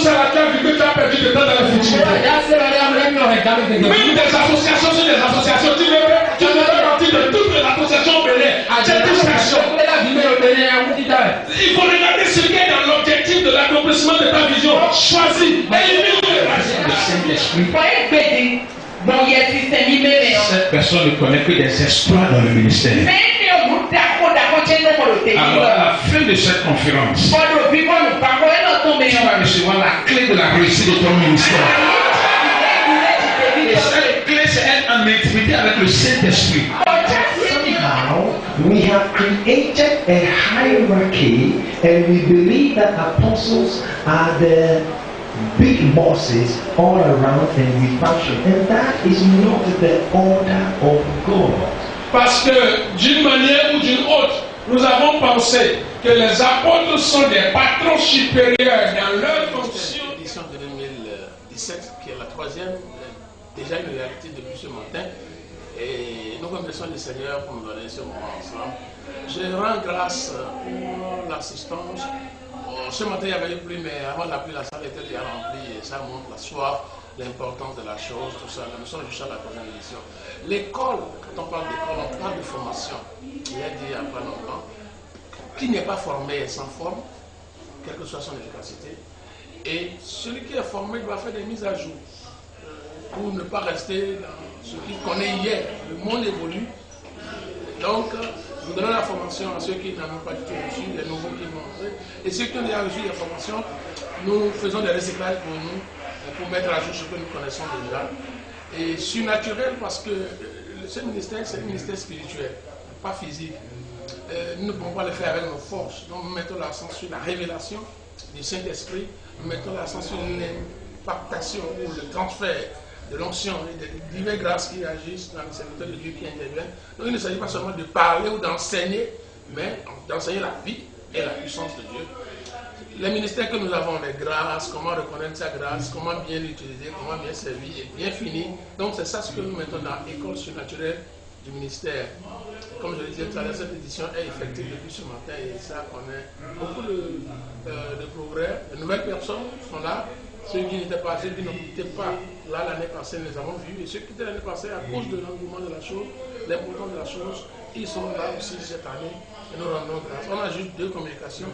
sociale qui a vu que tu as perdu de temps dans le futur. Même des associations sur des associations, tu veux partir de toutes les associations bénéfiques. Il faut regarder ce qui est dans l'objectif de l'accomplissement de ta vision. Choisis. Cette personne ne connaît que des exploits dans le ministère. Alors, à la fin de cette conférence, tu vas recevoir la clé de la réussite de ton ministère. Et cette clé, c'est être en intimité avec le Saint-Esprit. Somehow, we have created a hierarchy and we believe that apostles are the big bosses all around and we function. And that is not the order of God. Parce que d'une manière ou d'une autre, nous avons pensé que les apôtres sont des patrons supérieurs dans leur fonction. L'édition de 2017, qui est la troisième, déjà une réalité depuis ce matin. Et nous remercions le Seigneur pour nous donner ce moment ensemble. Je rends grâce pour l'assistance. Ce matin, il y avait eu pluie, mais avant la pluie, la salle était déjà remplie et ça montre la soif, l'importance de la chose, tout ça. Nous sommes juste à la troisième édition. L'école, quand on parle d'école, on parle de formation. Il a dit il n'y a pas longtemps, qui n'est pas formé est sans forme, quelle que soit son efficacité. Et celui qui est formé doit faire des mises à jour pour ne pas rester dans ce qu'il connaît hier. Le monde évolue. Donc, nous donnons la formation à ceux qui n'en ont pas du tout reçu, les nouveaux qui l'ont reçu. Et ceux qui ont déjà reçu la formation, nous faisons des recyclages pour nous, pour mettre à jour ce que nous connaissons déjà. Et surnaturel parce que ce ministère, c'est un ministère spirituel, pas physique. Nous ne pouvons pas le faire avec nos forces. Donc, nous mettons l'accent sur la révélation du Saint-Esprit, nous mettons l'accent sur l'impactation ou le transfert de l'onction et des diverses grâces qui agissent dans les serviteurs de Dieu qui interviennent. Donc il ne s'agit pas seulement de parler ou d'enseigner, mais d'enseigner la vie et la puissance de Dieu. Les ministères que nous avons, les grâces, comment reconnaître sa grâce, comment bien l'utiliser, comment bien servir et bien finir. Donc c'est ça ce que nous mettons dans l'école surnaturelle du ministère. Comme je le disais tout à l'heure, cette édition est effective depuis ce matin et ça connaît beaucoup de progrès. De nouvelles personnes sont là. Ceux qui n'étaient pas là l'année passée, nous les avons vus. Et ceux qui étaient l'année passée, à cause de l'engouement de la chose, l'importance de la chose, ils sont là aussi cette année. Et nous rendons grâce. On a juste 2 communications.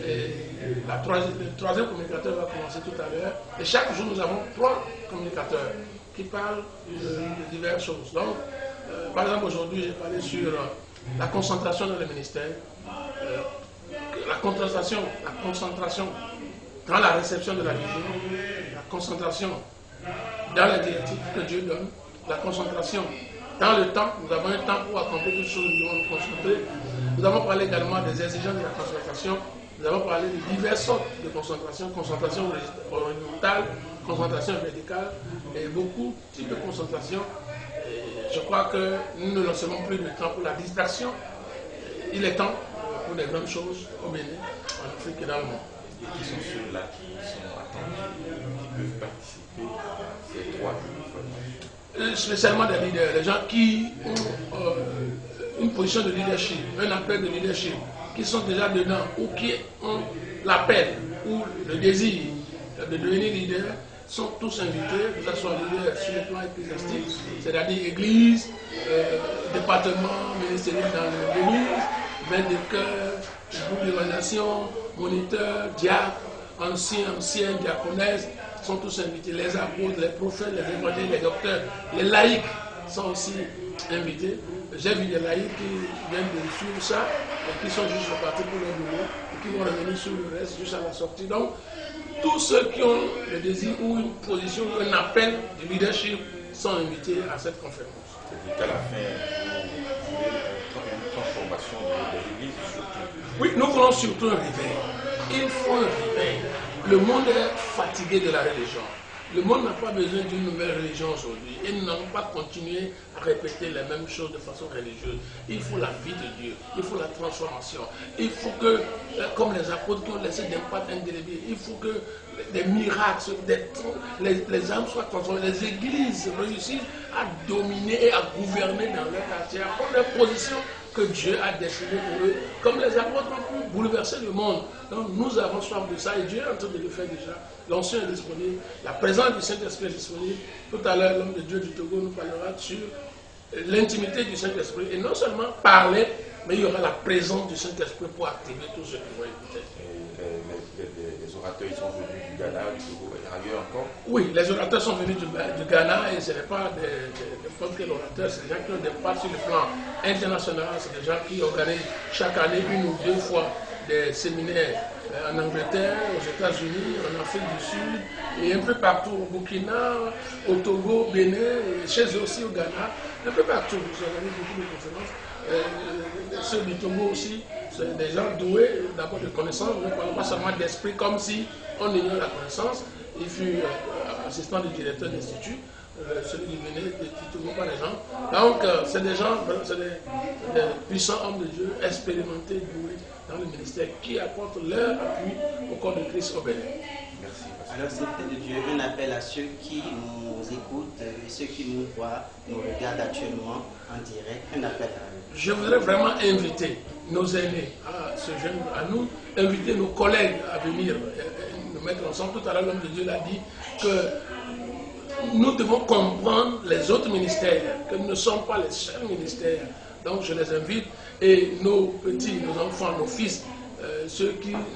Et le troisième communicateur va commencer tout à l'heure. Et chaque jour, nous avons 3 communicateurs qui parlent de diverses choses. Donc, par exemple, aujourd'hui, j'ai parlé sur la concentration dans le ministère. La concentration dans la réception de la vision, la concentration dans les directives que Dieu donne, la concentration dans le temps. Nous avons un temps pour accomplir toutes choses, nous devons nous concentrer. Nous avons parlé également des exigences de la concentration. Nous avons parlé de diverses sortes de concentration, concentration horizontale, concentration verticale et beaucoup de types de concentration. Et je crois que nous ne laisserons plus de temps pour la distraction. Il est temps pour des grandes choses au Bénin, en Afrique et dans le monde. Et qui sont ceux-là qui sont attendus, qui peuvent participer à ces 3 jours? Spécialement des leaders, les gens qui ont une position de leadership, un appel de leadership, qui sont déjà dedans ou qui ont l'appel ou le désir de devenir leader, sont tous invités, que ce soit leader sur le plan ecclésiastique, c'est-à-dire église, département ministériel dans l'église, maître de cœur, groupe d'évaluation, moniteur, diacre, anciens, diaconesses, sont tous invités. Les apôtres, les prophètes, les évangélistes, les docteurs, les laïcs sont aussi invités. J'ai vu des laïcs qui viennent de suivre ça et qui sont juste repartis pour leur boulot et qui vont revenir sur le reste juste à la sortie. Donc, tous ceux qui ont le désir ou une position ou un appel de leadership sont invités à cette conférence. C'est-à-dire qu'à la fin, vous voulez une transformation de l'Église surtout. Oui, nous voulons surtout un réveil. Il faut un réveil. Le monde est fatigué de la religion. Le monde n'a pas besoin d'une nouvelle religion aujourd'hui. Et nous n'allons pas continuer à répéter les mêmes choses de façon religieuse. Il faut la vie de Dieu. Il faut la transformation. Il faut que, comme les apôtres qui ont laissé des pattes indélébiles, il faut que des miracles, les âmes soient transformées. Les églises réussissent à dominer et à gouverner dans leur quartier, à prendre leur position que Dieu a destiné pour eux, comme les apôtres ont pu bouleverser le monde. Donc nous avons soif de ça et Dieu est en train de le faire déjà. L'onction est disponible, la présence du Saint-Esprit est disponible. Tout à l'heure, l'homme de Dieu du Togo nous parlera sur l'intimité du Saint-Esprit. Et non seulement parler, mais il y aura la présence du Saint-Esprit pour activer tout ce qui va écouter. Les orateurs ils sont venus du Ghana, du Togo et ailleurs encore. Oui, les orateurs sont venus du Ghana et ce n'est pas n'importe quel orateur, c'est des gens qui ont des parts sur le plan international, c'est des gens qui organisent chaque année 1 ou 2 fois des séminaires en Angleterre, aux États-Unis, en Afrique du Sud et un peu partout au Burkina, au Togo, au Bénin, et chez eux aussi au Ghana, un peu partout. Ils organisent beaucoup de conférences. Ceux du Togo aussi, c'est des gens doués d'abord de connaissances, ne parlons pas seulement d'esprit comme si on ignore la connaissance. Il fut assistant du directeur d'Institut, celui qui venait du Togo par exemple. Donc c'est des gens, c'est des puissants hommes de Dieu, expérimentés, doués dans le ministère, qui apportent leur appui au corps de Christ au Bénin. Merci. Alors c'est peut-être de Dieu un appel à ceux qui nous écoutent et ceux qui nous voient, nous regardent actuellement en direct, un appel à eux. Je voudrais vraiment inviter nos aînés à nous, inviter nos collègues à venir nous mettre ensemble. Tout à l'heure, l'homme de Dieu l'a dit que nous devons comprendre les autres ministères, que nous ne sommes pas les seuls ministères. Donc je les invite et nos petits, nos enfants, nos fils,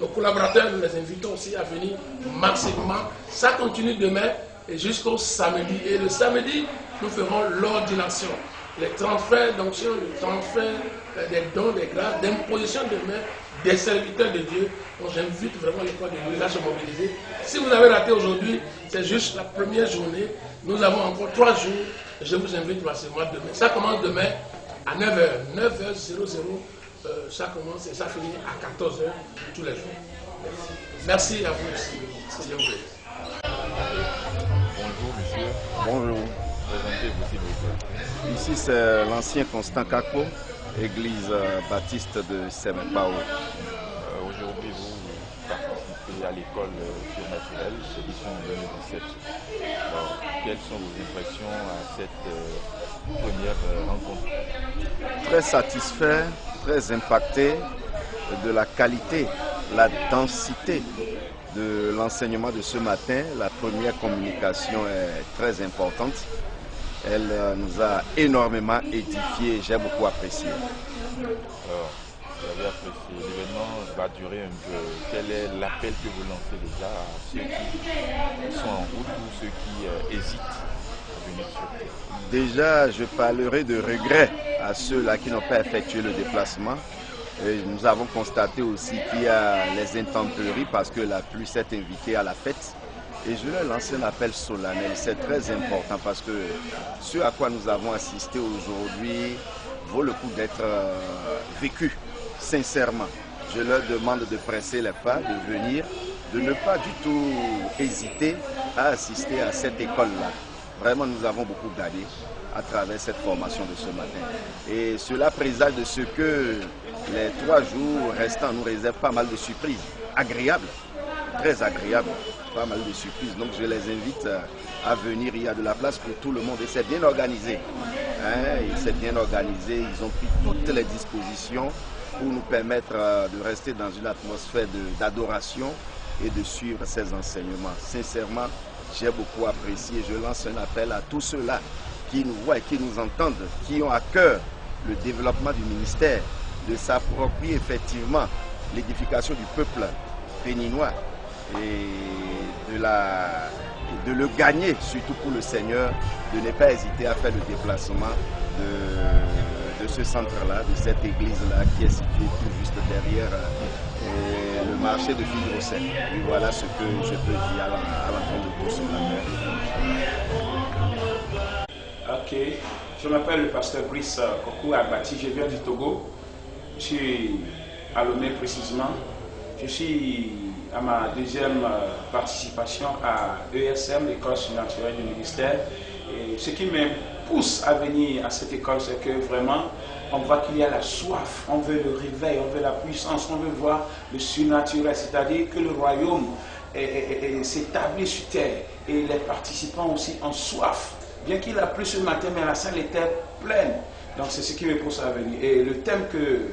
nos collaborateurs, nous les invitons aussi à venir massivement. Ça continue demain et jusqu'au samedi. Et le samedi, nous ferons l'ordination, les transferts d'onction, le transfert des dons, des grâces, d'imposition de main des serviteurs de Dieu. Donc j'invite vraiment les corps de Dieu à se mobiliser. Si vous avez raté aujourd'hui, c'est juste la première journée. Nous avons encore 3 jours. Je vous invite massivement demain. Ça commence demain à 9h. 9h00. Ça commence et ça finit à 14h tous les jours. Merci à vous aussi. Seigneur vous. Bonjour monsieur. Bonjour. Présentez-vous s'il vous plaît. Ici c'est l'ancien Constant Kako, église baptiste de Semepao. Aujourd'hui vous participez à l'école surnaturelle, édition 2017. Alors, quelles sont vos impressions à cette première rencontre? Très satisfait, très impacté de la qualité, la densité de l'enseignement de ce matin. La première communication est très importante. Elle nous a énormément édifié, j'ai beaucoup apprécié. Alors, vous avez apprécié, l'événement va durer un peu. Quel est l'appel que vous lancez déjà à ceux qui sont en route ou ceux qui hésitent à venir sur terre? Déjà, je parlerai de regret à ceux-là qui n'ont pas effectué le déplacement. Et nous avons constaté aussi qu'il y a les intempéries parce que la pluie s'est invitée à la fête. Et je leur lance un appel solennel. C'est très important parce que ce à quoi nous avons assisté aujourd'hui vaut le coup d'être vécu sincèrement. Je leur demande de presser les pas, de venir, de ne pas du tout hésiter à assister à cette école-là. Vraiment, nous avons beaucoup gagné à travers cette formation de ce matin. Et cela présage de ce que les 3 jours restants nous réservent pas mal de surprises, agréables, très agréables, pas mal de surprises. Donc je les invite à venir, il y a de la place pour tout le monde et c'est bien organisé. C'est bien organisé, ils ont pris toutes les dispositions pour nous permettre de rester dans une atmosphère d'adoration et de suivre ces enseignements. Sincèrement, j'ai beaucoup apprécié. Je lance un appel à tous ceux-là qui nous voient et qui nous entendent, qui ont à cœur le développement du ministère, de s'approprier effectivement l'édification du peuple béninois et de le gagner, surtout pour le Seigneur, de ne pas hésiter à faire le déplacement de ce centre-là, de cette église-là qui est située tout juste derrière le marché de Fidrocet. Et voilà ce que je peux dire à l'encontre de tous cela. Ok, je m'appelle le pasteur Brice Kokou Agbati, je viens du Togo, je suis à Lomé précisément, je suis à ma 2e participation à ESM, l'école surnaturelle du ministère. Et ce qui me pousse à venir à cette école, c'est que vraiment, on voit qu'il y a la soif, on veut le réveil, on veut la puissance, on veut voir le surnaturel, c'est-à-dire que le royaume s'établit sur terre. Et les participants aussi ont soif. Bien qu'il a plu ce matin, mais la salle était pleine. Donc c'est ce qui me pousse à venir. Et le thème que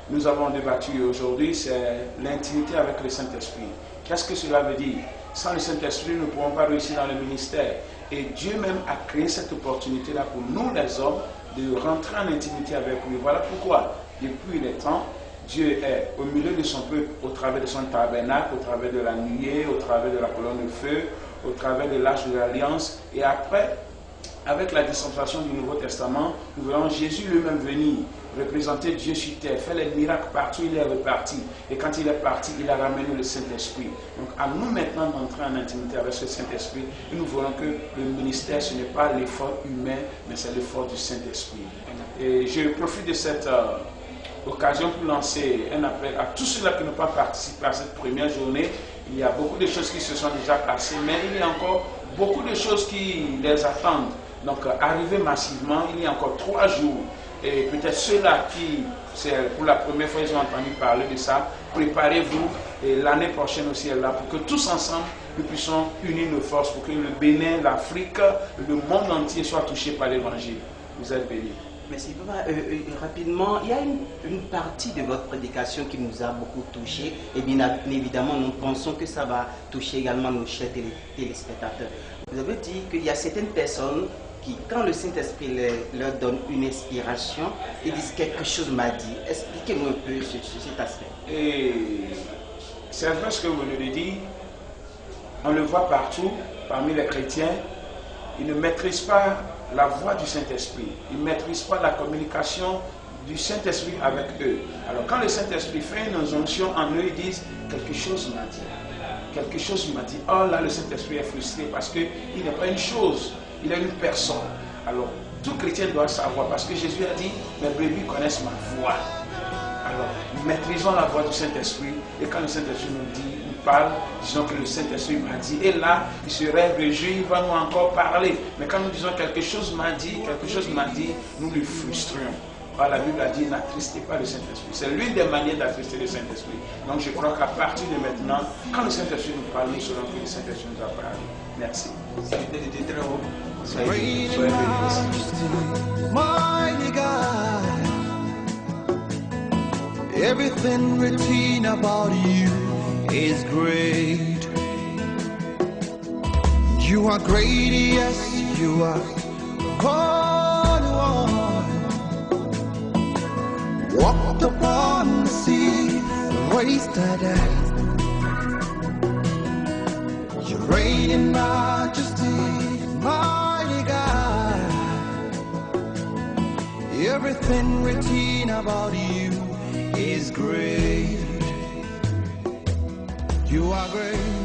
nous avons débattu aujourd'hui, c'est l'intimité avec le Saint-Esprit. Qu'est-ce que cela veut dire? Sans le Saint-Esprit, nous ne pourrons pas réussir dans le ministère. Et Dieu même a créé cette opportunité-là pour nous les hommes de rentrer en intimité avec lui. Voilà pourquoi, depuis les temps, Dieu est au milieu de son peuple, au travers de son tabernacle, au travers de la nuée, au travers de la colonne de feu, au travers de l'arche de l'Alliance. Et après, avec la dispensation du Nouveau Testament, nous voyons Jésus lui-même venir représenter Dieu sur terre, faire les miracles partout, il est reparti. Et quand il est parti, il a ramené le Saint-Esprit. Donc à nous maintenant d'entrer en intimité avec ce Saint-Esprit, et nous voyons que le ministère, ce n'est pas l'effort humain, mais c'est l'effort du Saint-Esprit. Et je profite de cette occasion pour lancer un appel à tous ceux-là qui n'ont pas participé à cette première journée. Il y a beaucoup de choses qui se sont déjà passées, mais il y a encore beaucoup de choses qui les attendent. Donc arriver massivement, il y a encore 3 jours. Et peut-être ceux-là qui, c'est pour la première fois, ils ont entendu parler de ça, préparez-vous. Et l'année prochaine aussi est là pour que tous ensemble, nous puissions unir nos forces pour que le Bénin, l'Afrique, le monde entier soit touché par l'évangile. Vous êtes bénis. Merci. Rapidement, il y a une partie de votre prédication qui nous a beaucoup touchés. Et bien évidemment, nous pensons que ça va toucher également nos chers téléspectateurs. Vous avez dit qu'il y a certaines personnes qui, quand le Saint-Esprit leur donne une inspiration, ils disent quelque chose m'a dit. Expliquez-nous un peu cet aspect. Et c'est vrai ce que vous venez de dire. On le voit partout, parmi les chrétiens. Ils ne maîtrisent pas la voix du Saint-Esprit. Ils ne maîtrisent pas la communication du Saint-Esprit avec eux. Alors quand le Saint-Esprit fait une injonction en eux, ils disent quelque chose m'a dit. Quelque chose m'a dit. Oh là, le Saint-Esprit est frustré parce qu'il n'est pas une chose, il est une personne. Alors tout chrétien doit savoir parce que Jésus a dit mes brebis connaissent ma voix. Alors maîtrisons la voix du Saint-Esprit et quand le Saint-Esprit nous dit, parle, disons que le Saint-Esprit m'a dit, et là, il serait réjoui, il va nous encore parler. Mais quand nous disons quelque chose m'a dit, nous le frustrons. Alors, la Bible a dit, n'attristez pas le Saint-Esprit. C'est l'une des manières d'attrister le Saint-Esprit. Donc je crois qu'à partir de maintenant, quand le Saint-Esprit nous parle, nous saurons que le Saint-Esprit nous a parlé. Merci. C'était très haut. Soyez bénis. Everything written about you is great. You are great, yes, you are Holy One. Walked upon the sea, raised the dead. You reign in majesty, mighty God. Everything written about you is great. You are great.